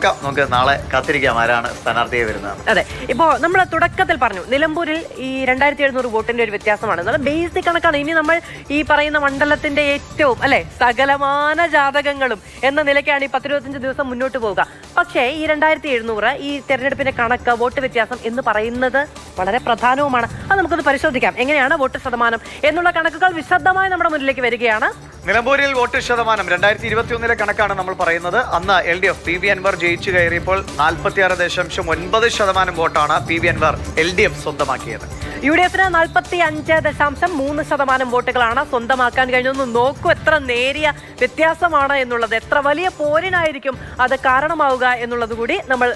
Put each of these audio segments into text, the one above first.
നോക്കാം, നമുക്ക് നാളെ കാത്തിരിക്കാം ആരാണ് സ്ഥാനാർത്ഥിയെ വരുന്നത്. അതെ, ഇപ്പോൾ നമ്മൾ തുടക്കത്തിൽ പറഞ്ഞു നിലമ്പൂരിൽ ഈ 2700 വോട്ടിന്റെ ഒരു വ്യത്യാസമാണ്. നല്ല ബേസിക് കണക്കാണ്. ഇനി നമ്മൾ ഈ പറയുന്ന മണ്ഡലത്തിന്റെ ഏറ്റവും സകലമാന ജാതകങ്ങളും എന്ന നിലയ്ക്കാണ് ഈ 10-25 ദിവസം മുന്നോട്ട് പോവുക. പക്ഷേ ഈ 2700 ഈ തെരഞ്ഞെടുപ്പിന്റെ കണക്ക്, വോട്ട് വ്യത്യാസം എന്ന് പറയുന്നത് വളരെ പ്രധാനവുമാണ്. അത് നമുക്കൊന്ന് പരിശോധിക്കാം. എങ്ങനെയാണ് വോട്ട് ശതമാനം എന്നുള്ള കണക്കുകൾ വിശദമായി നമ്മുടെ മുന്നിലേക്ക് വരികയാണ്. നിലമ്പൂരിൽ വോട്ട് ശതമാനം 2021 കണക്കാണ് നമ്മൾ പറയുന്നത്. അന്ന് LDF PV അൻവർ ജയിച്ചു കയറിയപ്പോൾ 46.9% വോട്ടാണ് PV അൻവർ LDF സ്വന്തമാക്കിയത്. UDF-ന് 45.3% വോട്ടുകളാണ് സ്വന്തമാക്കാൻ കഴിഞ്ഞൊന്ന് നോക്കൂ. എത്ര നേരിയ വ്യത്യാസമാണ് എന്നുള്ളത്, എത്ര വലിയ പോരിനായിരിക്കും അത് കാരണമാവുക എന്നുള്ളത് കൂടി നമ്മൾ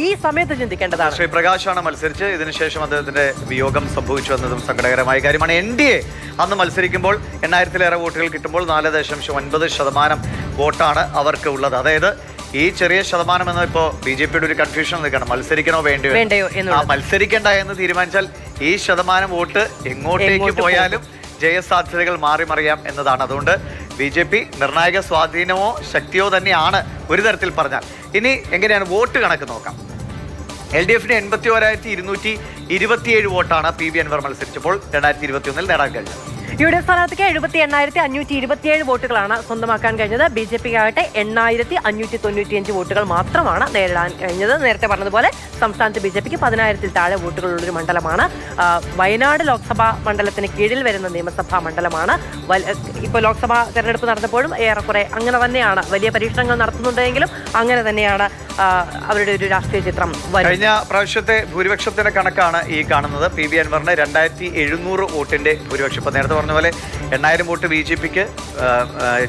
ഈ സമയത്ത് ചിന്തിക്കേണ്ടതാണ്. ശ്രീ പ്രകാശാണ് മത്സരിച്ച് ഇതിനുശേഷം അദ്ദേഹത്തിന്റെ വിയോഗം സംഭവിച്ചു എന്നതും സങ്കടകരമായ കാര്യമാണ്. NDA അന്ന് മത്സരിക്കുമ്പോൾ 8000-ലേറെ വോട്ടുകൾ കിട്ടുമ്പോൾ 4.9% വോട്ടാണ് അവർക്ക് ഉള്ളത്. അതായത് ഈ ചെറിയ ശതമാനം എന്ന് ഇപ്പോൾ BJP-യുടെ ഒരു കൺഫ്യൂഷൻ നിൽക്കണം, മത്സരിക്കണോ വേണ്ടയോ. മത്സരിക്കേണ്ട എന്ന് തീരുമാനിച്ചാൽ ഈ ശതമാനം വോട്ട് എങ്ങോട്ടേക്ക് പോയാലും ജയസാധ്യതകൾ മാറിമറിയാം എന്നതാണ്. അതുകൊണ്ട് BJP നിർണായക സ്വാധീനമോ ശക്തിയോ തന്നെയാണ് ഒരു തരത്തിൽ പറഞ്ഞാൽ. ഇനി എങ്ങനെയാണ് വോട്ട് കണക്ക് നോക്കാം. LDF-ന് 81,227 വോട്ടാണ് PV അൻവർ മത്സരിച്ചപ്പോൾ 2021 നേടാൻ കഴിഞ്ഞത്. UDF സ്ഥാനാർത്ഥിക്ക് 78,527 വോട്ടുകളാണ് സ്വന്തമാക്കാൻ കഴിഞ്ഞത്. BJP-ക്കാകട്ടെ 8,595 വോട്ടുകൾ മാത്രമാണ് നേരിടാൻ കഴിഞ്ഞത്. നേരത്തെ പറഞ്ഞതുപോലെ സംസ്ഥാനത്ത് BJP-ക്ക് 10,000-ൽ താഴെ വോട്ടുകളുള്ളൊരു മണ്ഡലമാണ്. വയനാട് ലോക്സഭാ മണ്ഡലത്തിന് കീഴിൽ വരുന്ന നിയമസഭാ മണ്ഡലമാണ്. ഇപ്പോൾ ലോക്സഭാ തെരഞ്ഞെടുപ്പ് നടന്നപ്പോഴും ഏറെക്കുറെ അങ്ങനെ തന്നെയാണ്. വലിയ പരീക്ഷണങ്ങൾ നടത്തുന്നുണ്ടെങ്കിലും അങ്ങനെ തന്നെയാണ് അവരുടെ ഒരു രാഷ്ട്രീയ ചിത്രം. കഴിഞ്ഞ പ്രാവശ്യത്തെ ഭൂരിപക്ഷത്തിന്റെ കണക്കാണ് ഈ കാണുന്നത്. PV അൻവറിന് 2700 വോട്ടിന്റെ ഭൂരിപക്ഷം. ഇപ്പൊ നേരത്തെ പറഞ്ഞ പോലെ 8000 വോട്ട് BJP-ക്ക്,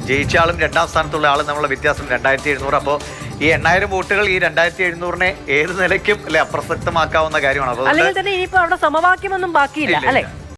ജയിച്ച ആളും രണ്ടാം സ്ഥാനത്തുള്ള ആളും തമ്മിലുള്ള വ്യത്യാസം 2700. അപ്പോൾ ഈ 8000 വോട്ടുകൾ ഈ 2700-നെ ഏത് നിലയ്ക്കും അപ്രസക്തമാക്കാവുന്ന കാര്യമാണ്. അല്ലെങ്കിൽ തന്നെ ഇനിയിപ്പോ അവിടെ സമവാക്യമൊന്നും ബാക്കിയില്ല അല്ലെ.